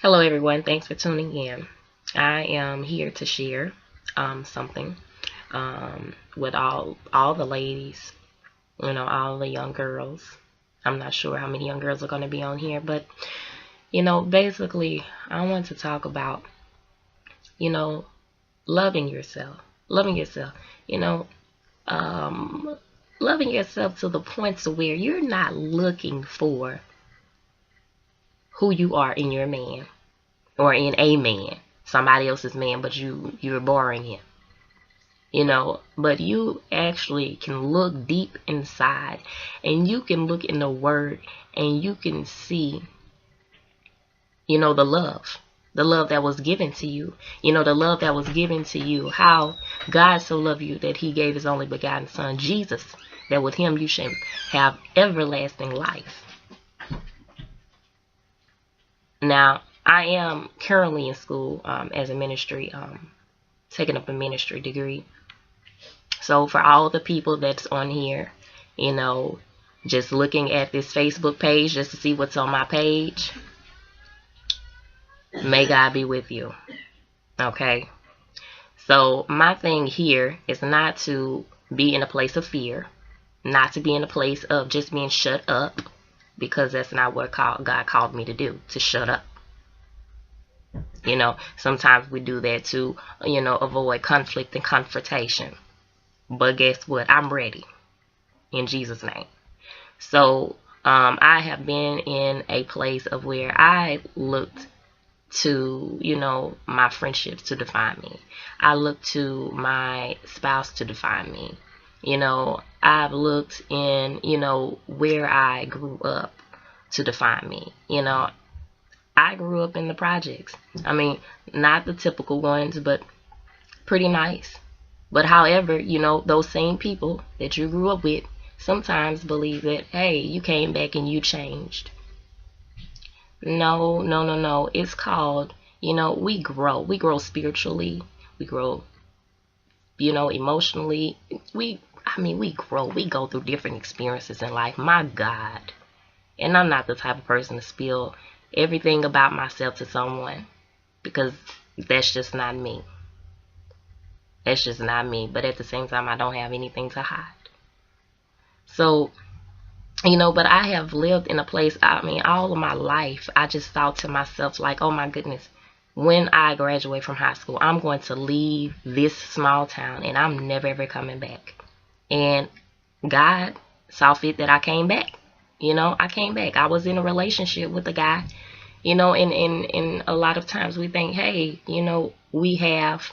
Hello, everyone. Thanks for tuning in. I am here to share something with all the ladies, all the young girls. I'm not sure how many young girls are going to be on here, but basically, I want to talk about you know loving yourself, loving yourself. You know, um, loving yourself to the point to where you're not looking for who you are in your man or in a man, somebody else's man, but you're borrowing him. But you actually can look deep inside, and you can look in the word, and you can see, the love that was given to you, the love that was given to you, how God so loved you that he gave his only begotten son, Jesus, that with him you should have everlasting life. Now, I am currently in school as a ministry, taking up a ministry degree. So for all the people that's on here, you know, just looking at this Facebook page just to see what's on my page, may God be with you. Okay? So my thing here is not to be in a place of fear, not to be in a place of just being shut up, because that's not what God called me to do, to shut up. Sometimes we do that to, avoid conflict and confrontation. But guess what? I'm ready in Jesus' name. So I have been in a place of where I looked to, my friendships to define me. I looked to my spouse to define me. I've looked in, where I grew up to define me. I grew up in the projects. I mean, not the typical ones, but pretty nice. But however, those same people that you grew up with sometimes believe that, hey, you came back and you changed. No, no, no, no. It's called, we grow. We grow spiritually. We grow, emotionally. We grow. We go through different experiences in life. My God. And I'm not the type of person to spill everything about myself to someone, because that's just not me. That's just not me. But at the same time, I don't have anything to hide. So, but I have lived in a place, all of my life, I just thought to myself, like, oh my goodness, when I graduate from high school, I'm going to leave this small town and I'm never ever coming back. And God saw fit that I came back. I came back. I was in a relationship with a guy, and a lot of times we think, hey, we have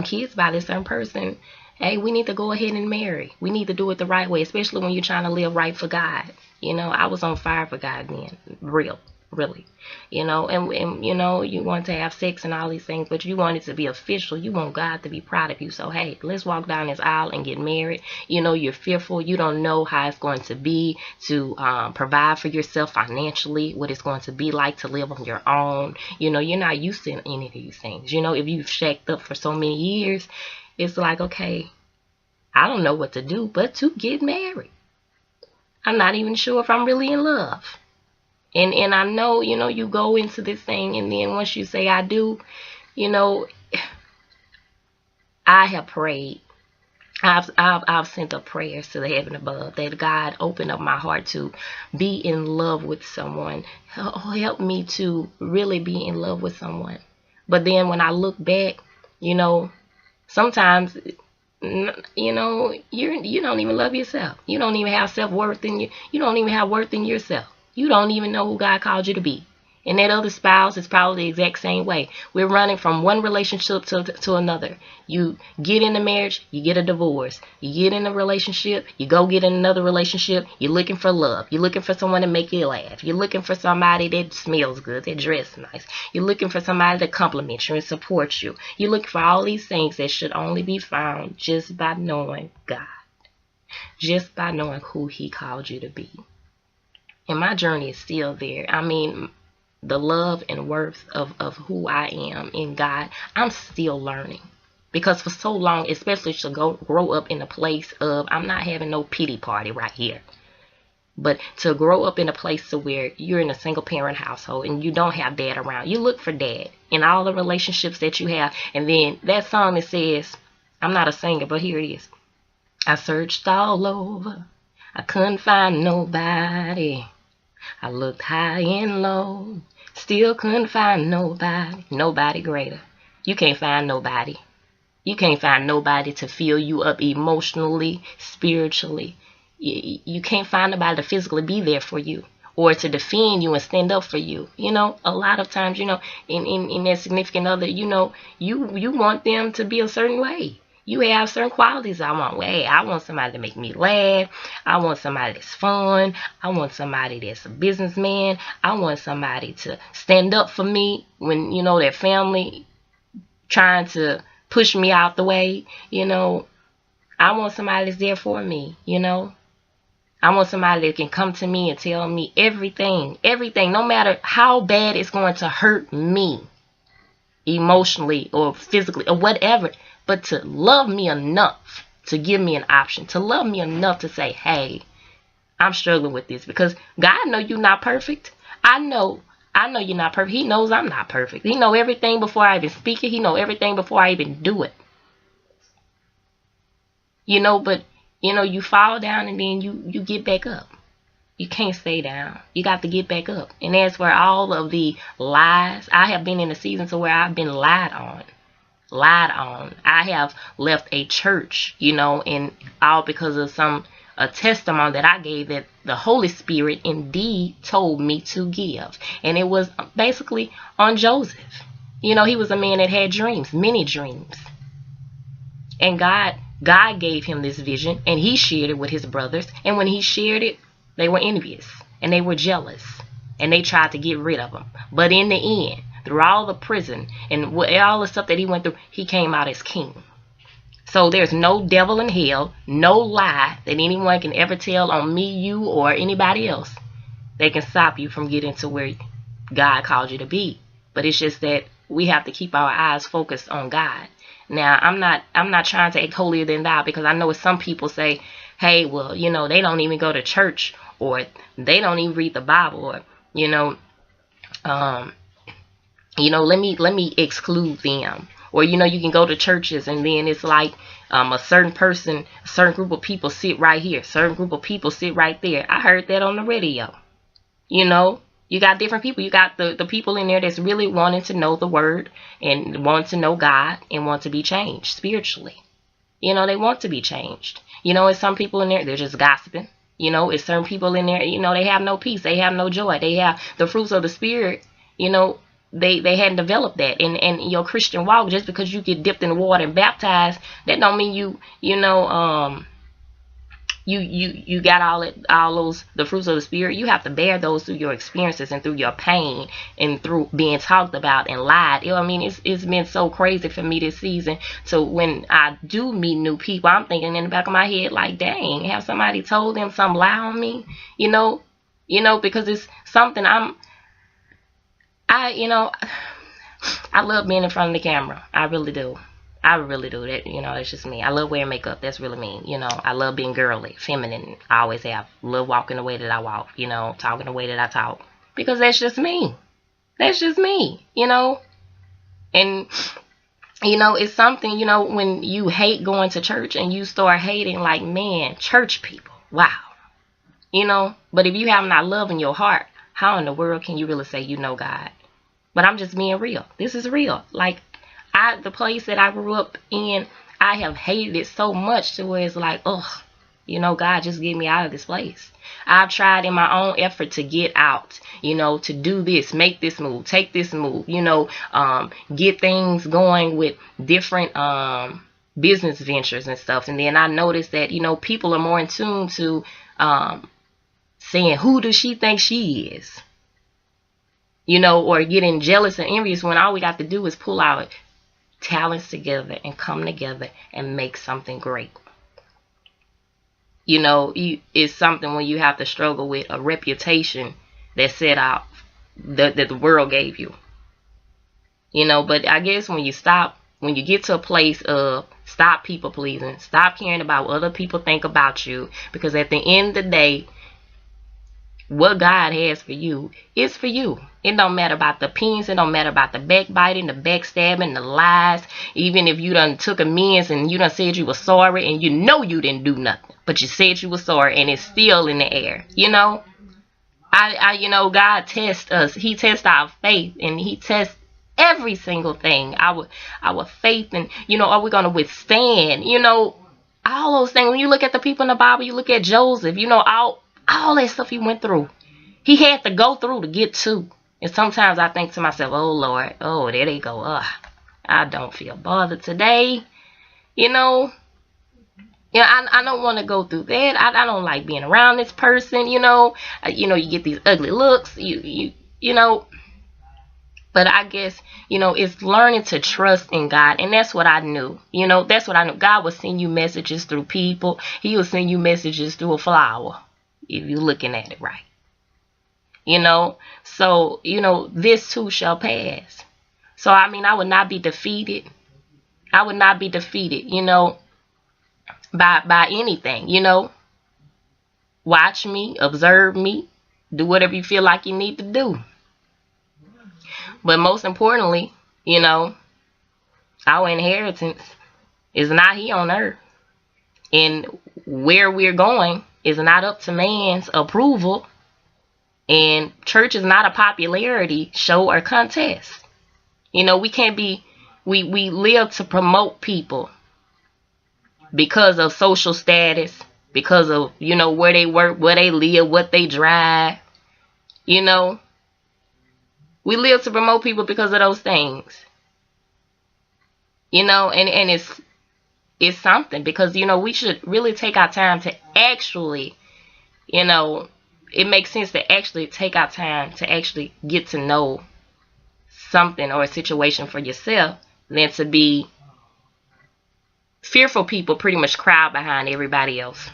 kids by this certain person. Hey, we need to go ahead and marry. We need to do it the right way, especially when you're trying to live right for God. I was on fire for God then, really. And you want to have sex and all these things, but you want it to be official. You want God to be proud of you. So, hey, let's walk down this aisle and get married. You're fearful. You don't know how it's going to be to provide for yourself financially, what it's going to be like to live on your own. You're not used to any of these things. If you've shacked up for so many years, it's like, okay, I don't know what to do but to get married. I'm not even sure if I'm really in love. And I know, you go into this thing, and then once you say I do, I have prayed. I've sent up prayers to the heaven above that God open up my heart to be in love with someone. Help me to really be in love with someone. But then when I look back, sometimes, you don't even love yourself. You don't even have self-worth in you. You don't even have worth in yourself. You don't even know who God called you to be. And that other spouse is probably the exact same way. We're running from one relationship to another. You get in a marriage, you get a divorce. You get in a relationship, you go get in another relationship. You're looking for love. You're looking for someone to make you laugh. You're looking for somebody that smells good, that dresses nice. You're looking for somebody to compliment you and support you. You're looking for all these things that should only be found just by knowing God. Just by knowing who he called you to be. And my journey is still there. The love and worth of who I am in God, I'm still learning. Because for so long, especially to grow up in a place of, I'm not having no pity party right here. But to grow up in a place to where you're in a single parent household and you don't have dad around, you look for dad in all the relationships that you have. And then that song that says, I'm not a singer, but here it is. I searched all over. I couldn't find nobody. I looked high and low. Still couldn't find nobody. Nobody greater. You can't find nobody. You can't find nobody to fill you up emotionally, spiritually. You can't find nobody to physically be there for you or to defend you and stand up for you. You know, a lot of times, you know, in that significant other, you know, you want them to be a certain way. You have certain qualities I want. Hey, I want somebody to make me laugh. I want somebody that's fun. I want somebody that's a businessman. I want somebody to stand up for me when, you know, their family trying to push me out the way. You know, I want somebody that's there for me, you know. I want somebody that can come to me and tell me everything, no matter how bad it's going to hurt me emotionally or physically or whatever, but to love me enough to give me an option, to love me enough to say, hey, I'm struggling with this, because God know you're not perfect. I know you're not perfect. He knows I'm not perfect. He know everything before I even speak it. He know everything before I even do it. You know, but you know, you fall down and then you get back up. You can't stay down. You got to get back up. And that's where all of the lies, I have been in a season to where I've been lied on. I have left a church, you know, and all because of a testimony that I gave that the Holy Spirit indeed told me to give. And it was basically on Joseph. You know, he was a man that had dreams, many dreams. And God gave him this vision, and he shared it with his brothers. And when he shared it, they were envious and they were jealous, and they tried to get rid of him. But in the end, through all the prison and all the stuff that he went through, he came out as king. So there's no devil in hell, no lie that anyone can ever tell on me, you, or anybody else that can stop you from getting to where God called you to be. But it's just that we have to keep our eyes focused on God. Now, I'm not trying to act holier than thou, because I know some people say, hey, well, you know, they don't even go to church, or they don't even read the Bible, or, you know, let me exclude them. Or, you know, you can go to churches and then it's like a certain person, a certain group of people sit right here, a certain group of people sit right there. I heard that on the radio. You know, you got different people. You got the people in there that's really wanting to know the word and want to know God and want to be changed spiritually. You know, they want to be changed. You know, it's some people in there, they're just gossiping. You know, it's certain people in there, you know, they have no peace. They have no joy. They have the fruits of the Spirit, you know. They hadn't developed that. And your Christian walk, just because you get dipped in the water and baptized, that don't mean you got all those the fruits of the Spirit. You have to bear those through your experiences and through your pain and through being talked about and lied. You know, I mean, it's been so crazy for me this season. So when I do meet new people, I'm thinking in the back of my head, like, dang, have somebody told them some lie on me? You know, because it's something I love being in front of the camera. I really do. That, you know, it's just me. I love wearing makeup. That's really me. You know, I love being girly, feminine. I always have. Love walking the way that I walk, you know, talking the way that I talk. Because that's just me. You know. And, you know, it's something, you know, when you hate going to church and you start hating, like, man, church people. Wow. You know, but if you have not love in your heart, how in the world can you really say you know God? But I'm just being real. This is real. Like, the place that I grew up in, I have hated it so much to where it's like, ugh, you know, God, just get me out of this place. I've tried in my own effort to get out, you know, to do this, make this move, take this move, you know, get things going with different business ventures and stuff. And then I noticed that, you know, people are more in tune to saying, who does she think she is? You know, or getting jealous and envious when all we got to do is pull our talents together and come together and make something great. You know, it's something when you have to struggle with a reputation that's set out that the world gave you. You know, but I guess when you get to a place of stop people pleasing, stop caring about what other people think about you, because at the end of the day, what God has for you is for you. It don't matter about the opinions. It don't matter about the backbiting, the backstabbing, the lies. Even if you done took amends and you done said you were sorry and you know you didn't do nothing, but you said you were sorry and it's still in the air. You know, God tests us. He tests our faith, and he tests every single thing. Our faith, and are we going to withstand? All those things. When you look at the people in the Bible, you look at Joseph. All that stuff he went through. He had to go through to get to. And sometimes I think to myself, oh Lord, oh there they go. I don't feel bothered today. I don't want to go through that. I don't like being around this person. You get these ugly looks. But I guess, it's learning to trust in God. And that's what I knew. That's what I knew. God will send you messages through people. He will send you messages through a flower, if you're looking at it right. So, this too shall pass. So, I would not be defeated. I would not be defeated, by anything, Watch me, observe me, do whatever you feel like you need to do. But most importantly, our inheritance is not here on earth. And where we're going is not up to man's approval. And church is not a popularity show or contest. We can't be, we live to promote people because of social status, because of, where they work, where they live, what they drive. We live to promote people because of those things. And it's something, because, we should really take our time to actually, it makes sense to actually take our time to actually get to know something or a situation for yourself than to be fearful people pretty much crowd behind everybody else.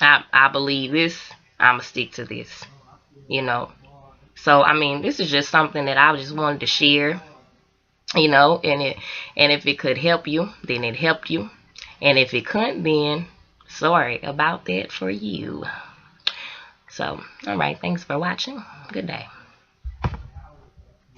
I believe this. I'm going to stick to this, So, this is just something that I just wanted to share, and if it could help you, then it helped you. And if it couldn't, then sorry about that for you. So, all right. Thanks for watching. Good day.